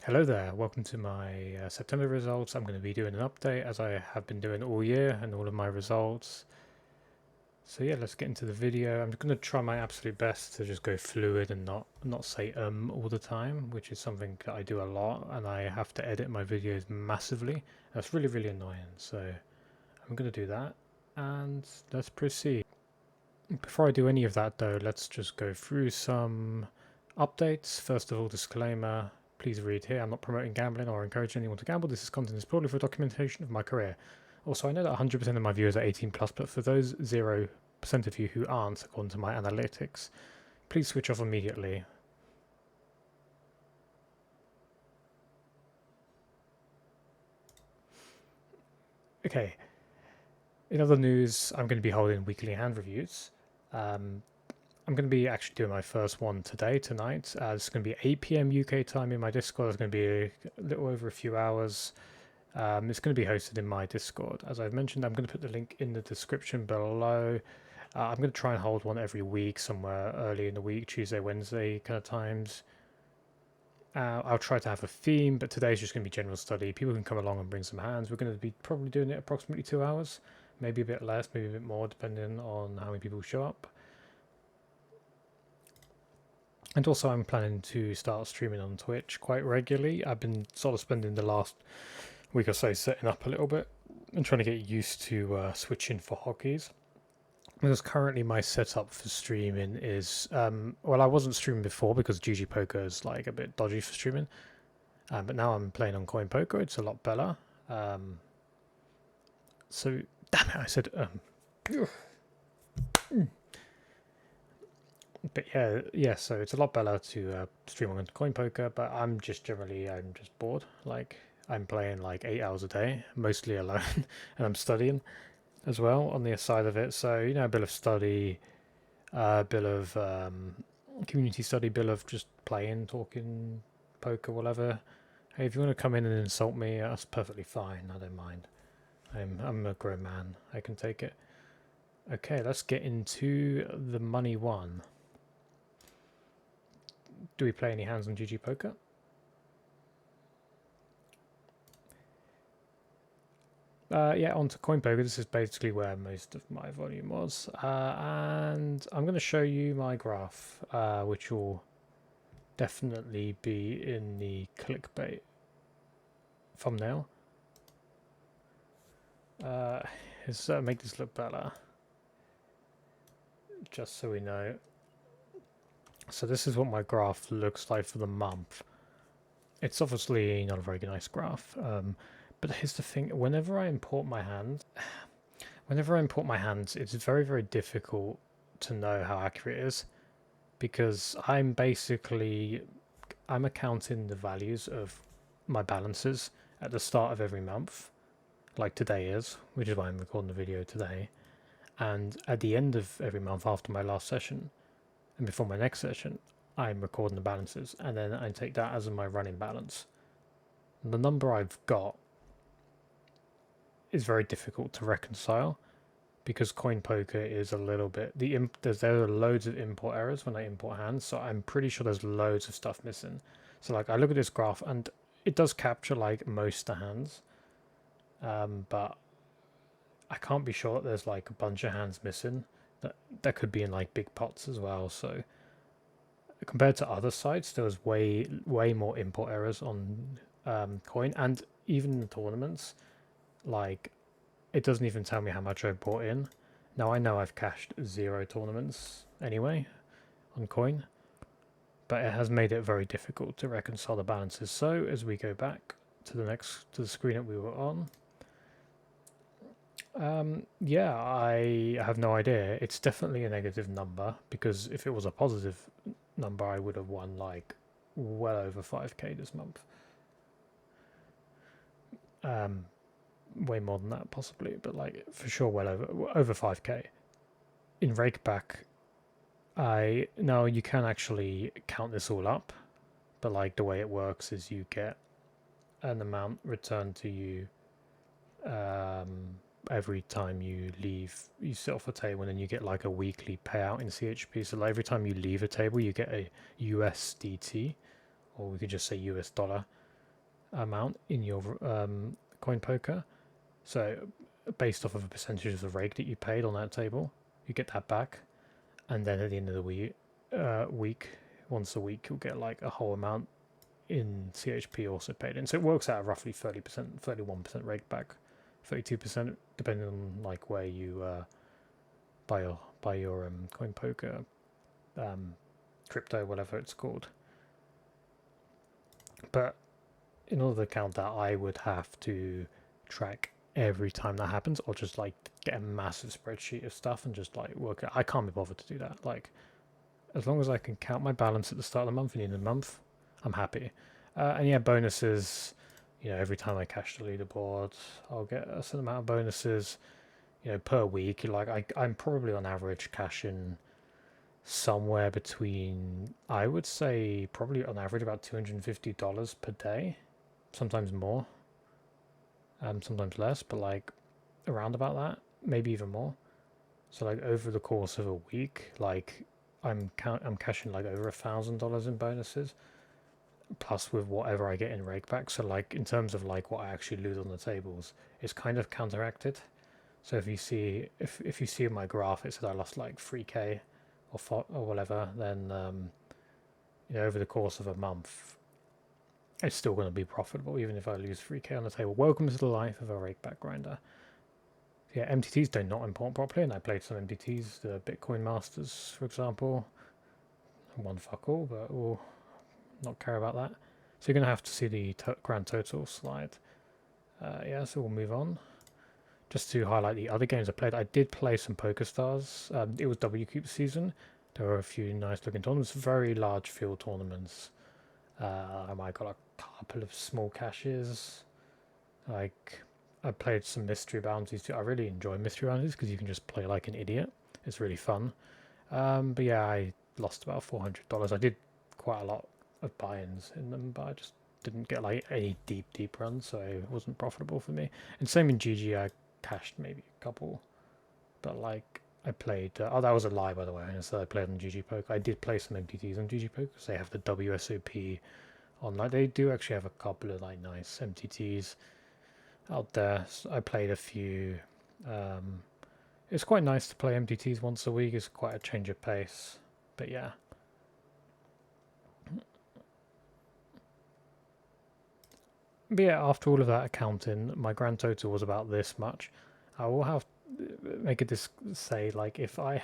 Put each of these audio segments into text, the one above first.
Hello there, welcome to my September results. I'm going to be doing an update as I have been doing all year and all of my results. So yeah, let's get into the video. I'm going to try my absolute best to just go fluid and not say all the time, which is something that I do a lot and I have to edit my videos massively. That's really annoying. So I'm going to do that and let's proceed. Before I do any of that though, let's just go through some updates. First of all, disclaimer, please read here. I'm not promoting gambling or encouraging anyone to gamble. This content is purely for documentation of my career. Also, I know that 100% of my viewers are 18 plus, but for those 0% of you who aren't, according to my analytics, please switch off immediately. Okay, in other news, I'm going to be holding weekly hand reviews. I'm going to be actually doing my first one tonight. It's going to be 8 p.m. UK time in my Discord. It's going to be a little over a few hours. It's going to be hosted in my Discord. As I've mentioned, I'm going to put the link in the description below. I'm going to try and hold one every week, somewhere early in the week, Tuesday, Wednesday kind of times. I'll try to have a theme, but today's just going to be general study. People can come along and bring some hands. We're going to be probably doing it approximately 2 hours, maybe a bit less, maybe a bit more, depending on how many people show up. And also, I'm planning to start streaming on Twitch quite regularly. I've been sort of spending the last week or so setting up a little bit and trying to get used to switching for hotkeys. Because currently my setup for streaming is, well, I wasn't streaming before because GG Poker is like a bit dodgy for streaming. But now I'm playing on CoinPoker. It's a lot better. So, damn it, I said, but yeah. So it's a lot better to stream on CoinPoker. But I'm just bored. Like I'm playing like 8 hours a day, mostly alone, and I'm studying as well on the side of it. So a bit of study, a bit of community study, bit of just playing, talking, poker, whatever. Hey, if you want to come in and insult me, that's perfectly fine. I don't mind. I'm a grown man. I can take it. Okay, let's get into the money one. Do we play any hands on GG Poker? Yeah, onto CoinPoker. This is basically where most of my volume was. And I'm going to show you my graph, which will definitely be in the clickbait thumbnail. Let's make this look better, just so we know. So this is what my graph looks like for the month. It's obviously not a very nice graph, but here's the thing: whenever I import my hands, it's very difficult to know how accurate it is, because I'm accounting the values of my balances at the start of every month, like today is, which is why I'm recording the video today, and at the end of every month after my last session and before my next session, I'm recording the balances, and then I take that as my running balance. The number I've got is very difficult to reconcile because CoinPoker is a little bit there are loads of import errors when I import hands, so I'm pretty sure there's loads of stuff missing. So like I look at this graph and it does capture like most of the hands, but I can't be sure that there's like a bunch of hands missing that could be in like big pots as well. So compared to other sites, there was way more import errors on Coin, and even in the tournaments, like it doesn't even tell me how much I brought in. Now I know I've cashed 0 tournaments anyway on Coin, but it has made it very difficult to reconcile the balances. So as we go back to the screen that we were on, yeah, I have no idea. It's definitely a negative number, because if it was a positive number, I would have won like well over 5k this month. Way more than that possibly, but like for sure well over 5k. In Rakeback, now you can actually count this all up, but like the way it works is you get an amount returned to you every time you sit off a table, and then you get like a weekly payout in CHP. So like every time you leave a table, you get a USDT, or we could just say US dollar. amount in your CoinPoker. So based off of a percentage of the rake that you paid on that table, you get that back, and then at the end of the week, once a week, you'll get like a whole amount in CHP also paid in. So it works out roughly 30%, 31% rake back, 32% depending on like where you buy your CoinPoker crypto, whatever it's called. But in order to count that, I would have to track every time that happens, or just like get a massive spreadsheet of stuff and just like work it. I can't be bothered to do that. Like, as long as I can count my balance at the start of the month and in the month, I'm happy. And yeah, bonuses. Every time I cash the leaderboard, I'll get a certain amount of bonuses. Per week. Like I'm probably on average cashing somewhere between, I would say, probably on average about $250 per day, sometimes more, sometimes less, but like around about that, maybe even more. So like over the course of a week, like I'm cashing like over $1,000 in bonuses, plus with whatever I get in rakeback. So like in terms of like what I actually lose on the tables, it's kind of counteracted. So if you see in my graph, it said I lost like 3k or whatever, then over the course of a month, it's still going to be profitable even if I lose 3k on the table. Welcome to the life of a rakeback grinder. Yeah, MTTs do not import properly, and I played some MTTs, the Bitcoin Masters, for example. One fuck all, but we'll not care about that. So you're going to have to see the grand total slide. Yeah, so we'll move on. Just to highlight the other games I played, I did play some PokerStars. It was WCUP season. There were a few nice looking tournaments, very large field tournaments. I got a couple of small cashes. Like, I played some mystery bounties too. I really enjoy mystery bounties because you can just play like an idiot. It's really fun. But yeah, I lost about $400. I did quite a lot of buy-ins in them, but I just didn't get like any deep runs, so it wasn't profitable for me. And same in GG, I cashed maybe a couple, but like I played. Oh, that was a lie, by the way. I said I played on GG Poker. I did play some MTTs on GG Poker because they have the WSOP online. They do actually have a couple of like nice MTTs out there. So I played a few. It's quite nice to play MTTs once a week. It's quite a change of pace. But yeah. But yeah, after all of that accounting, my grand total was about this much. I will have make it say like if I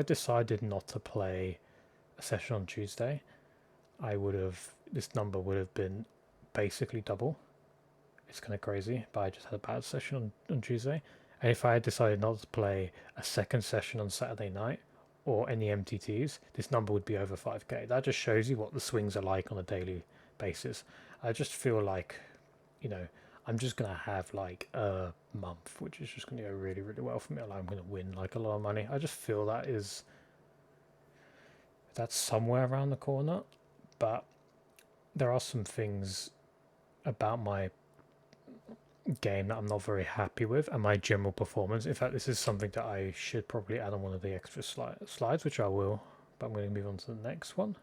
decided not to play a session on Tuesday, this number would have been basically double. It's kind of crazy, but I just had a bad session on Tuesday. And if I had decided not to play a second session on Saturday night or any MTTs, this number would be over 5k. That just shows you what the swings are like on a daily basis. I just feel like, I'm just going to have like a month, which is just going to go really, really well for me. Like I'm going to win like a lot of money. I just feel that's somewhere around the corner. But there are some things about my game that I'm not very happy with, and my general performance. In fact, this is something that I should probably add on one of the extra slides, which I will, but I'm going to move on to the next one,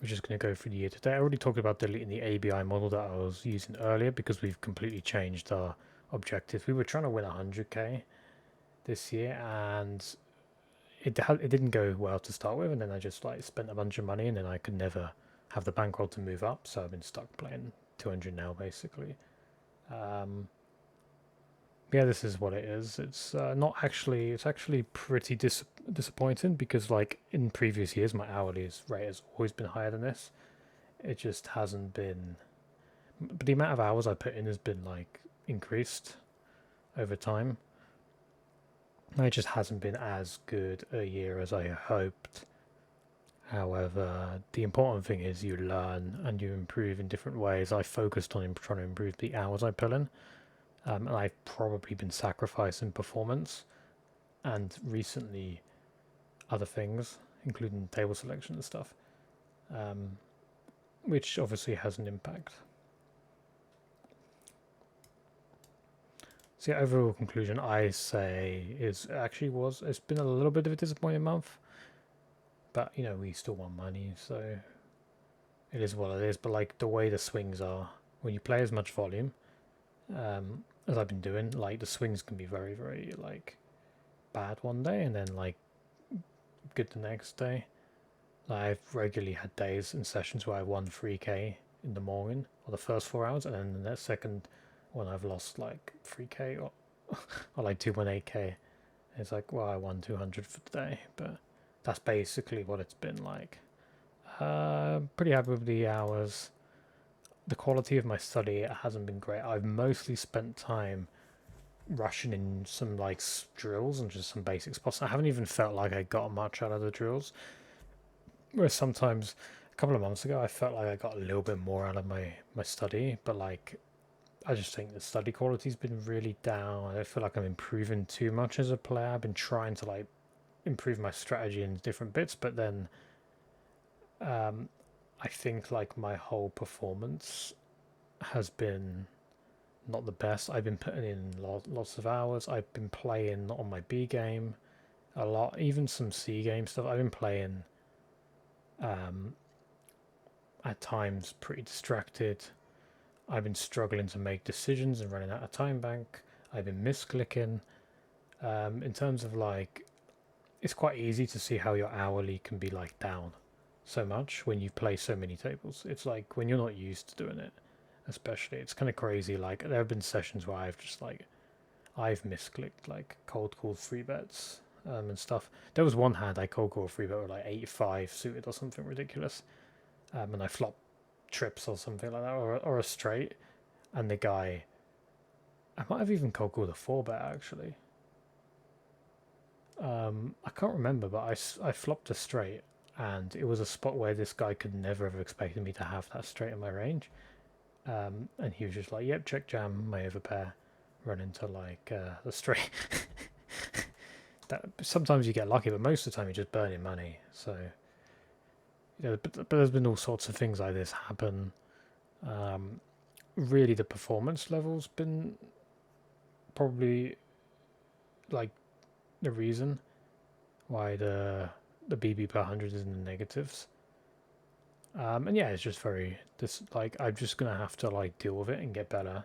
which is going to go through the year to date. I already talked about deleting the ABI model that I was using earlier because we've completely changed our objectives. We were trying to win 100k this year, and it didn't go well to start with, and then I just like spent a bunch of money, and then I could never have the bankroll to move up, so I've been stuck playing 200 now basically. Yeah, this is what it is. It's not actually. It's actually pretty disappointing because, like in previous years, my hourly rate has always been higher than this. It just hasn't been. But the amount of hours I put in has been like increased over time. It just hasn't been as good a year as I hoped. However, the important thing is you learn and you improve in different ways. I focused on trying to improve the hours I put in. And I've probably been sacrificing performance and recently other things, including table selection and stuff, which obviously has an impact. So the overall conclusion I say it's been a little bit of a disappointing month, but we still want money, so it is what it is. But like the way the swings are, when you play as much volume, as I've been doing, like the swings can be very, very like bad one day and then like good the next day. Like, I've regularly had days and sessions where I won 3k in the morning or the first 4 hours, and then the second one I've lost like 3k or like 2.8k. It's like, well, I won 200 for the day, but that's basically what it's been like. Pretty happy with the hours. The quality of my study hasn't been great. I've mostly spent time rushing in some like drills and just some basic spots. I haven't even felt like I got much out of the drills. Whereas sometimes a couple of months ago, I felt like I got a little bit more out of my study, but like I just think the study quality's been really down. I feel like I'm improving too much as a player. I've been trying to like improve my strategy in different bits, but then I think like my whole performance has been not the best. I've been putting in lots of hours. I've been playing on my B game a lot, even some C game stuff. I've been playing at times pretty distracted. I've been struggling to make decisions and running out of time bank. I've been misclicking. In terms of like, it's quite easy to see how your hourly can be like down so much when you play so many tables. It's like when you're not used to doing it, especially, it's kind of crazy. Like there have been sessions where I've misclicked like cold call three bets and stuff. There was one hand I cold call three bet with like 8-5 suited or something ridiculous, and I flopped trips or something like that, or a straight, and the guy, I might have even cold called a four bet actually. I can't remember, but I flopped a straight, and it was a spot where this guy could never have expected me to have that straight in my range. And he was just like, "Yep, check jam, my overpair, run into like the straight." That sometimes you get lucky, but most of the time you're just burning money. So, but there's been all sorts of things like this happen. Really, the performance level's been probably like the reason why the BB per 100 is in the negatives. And yeah, it's just very this like I'm just gonna have to like deal with it and get better.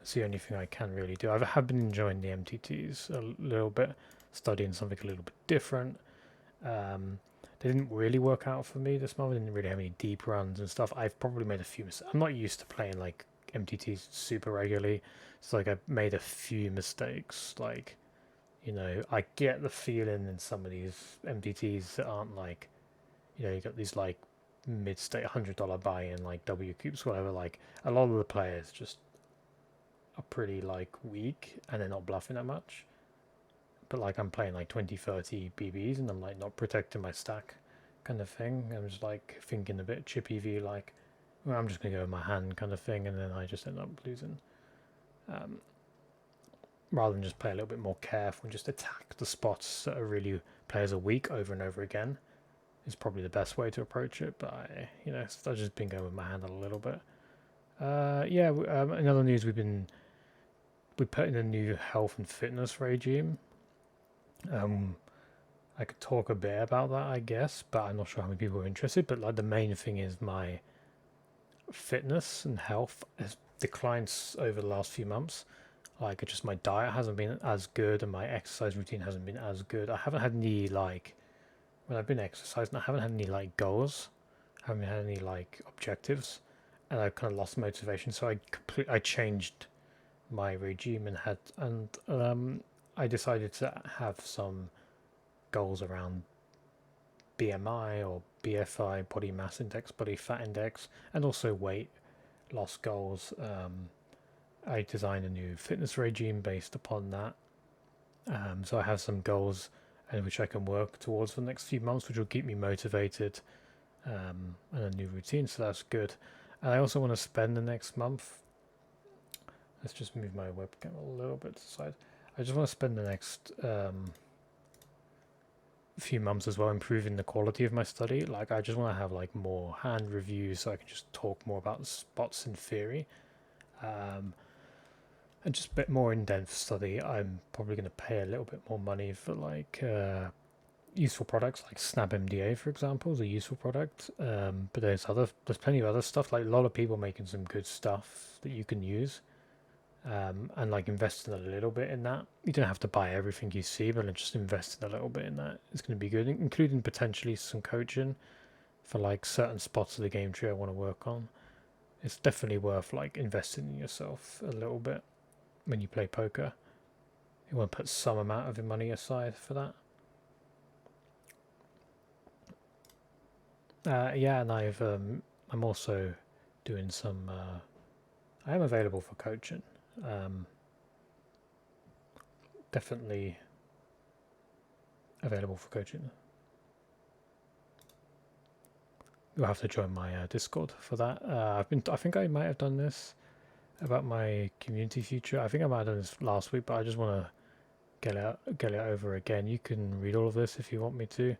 It's the only thing I can really do. I have been enjoying the MTTs a little bit, studying something a little bit different. They didn't really work out for me this month. I didn't really have any deep runs and stuff. I've probably made a few mistakes. I'm not used to playing like MTTs super regularly. It's like I've made a few mistakes. Like, I get the feeling in some of these MTTs that aren't like, you got these like mid-state $100 buy-in like W cubes, whatever. Like a lot of the players just are pretty like weak and they're not bluffing that much. But like I'm playing like 20-30 BBs and I'm like not protecting my stack kind of thing. I'm just like thinking a bit chippy V, like, well, I'm just gonna go with my hand kind of thing, and then I just end up losing. Rather than just play a little bit more careful and just attack the spots that are really players are weak over and over again is probably the best way to approach it. But I've just been going with my hand a little bit. In other news, we put in a new health and fitness regime. I could talk a bit about that, I guess, but I'm not sure how many people are interested. But like the main thing is my fitness and health has declined over the last few months. Like just my diet hasn't been as good and my exercise routine hasn't been as good. I haven't had any like when I've been exercising, I haven't had any like goals, I haven't had any like objectives, and I've kind of lost motivation. So I changed my regime and I decided to have some goals around BMI or BFI, body mass index, body fat index, and also weight loss goals. I designed a new fitness regime based upon that. So I have some goals and which I can work towards for the next few months, which will keep me motivated, and a new routine. So that's good. And I also want to spend the next month. Let's just move my webcam a little bit to the side. I just want to spend the next few months as well improving the quality of my study. Like I just want to have like more hand reviews so I can just talk more about the spots in theory, and just a bit more in-depth study. I'm probably going to pay a little bit more money for like useful products like SnapMDA, for example, is a useful product. But there's plenty of other stuff. Like a lot of people making some good stuff that you can use, and like investing a little bit in that. You don't have to buy everything you see, but just investing a little bit in that is going to be good, including potentially some coaching for like certain spots of the game tree I want to work on. It's definitely worth like investing in yourself a little bit when you play poker. You want to put some amount of your money aside for that. Yeah, and I'm also doing some. I am available for coaching. Definitely available for coaching. You'll have to join my Discord for that. I think I might have done this about my community future. I think I might have done this last week, but I just want to get it over again. You can read all of this if you want me to.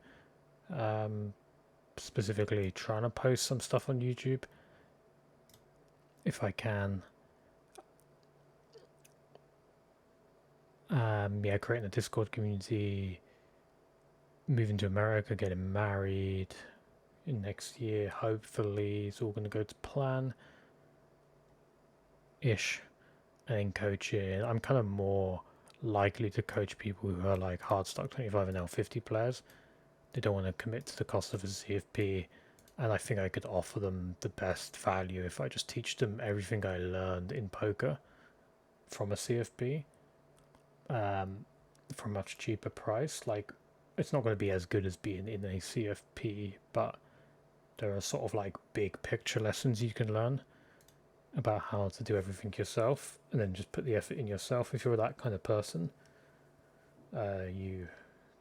Specifically trying to post some stuff on YouTube if I can. Yeah, creating a Discord community, moving to America, getting married in next year. Hopefully, it's all going to go to plan ish. And then coaching, I'm kind of more likely to coach people who are like hard stock 25 and L50 players. They don't want to commit to the cost of a CFP, and I think I could offer them the best value if I just teach them everything I learned in poker from a CFP for a much cheaper price. Like, it's not going to be as good as being in a CFP, but there are sort of like big picture lessons you can learn about how to do everything yourself, and then just put the effort in yourself. If you're that kind of person, you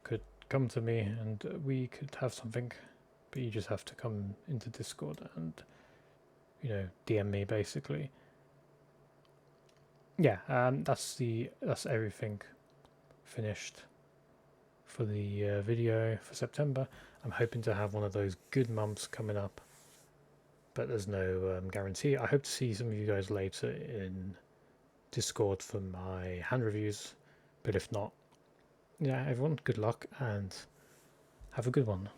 could come to me and we could have something, but you just have to come into Discord and, you know, DM me basically. Yeah, that's everything finished for the video for September. I'm hoping to have one of those good months coming up, but there's no guarantee. I hope to see some of you guys later in Discord for my hand reviews, but if not, yeah, everyone, good luck and have a good one.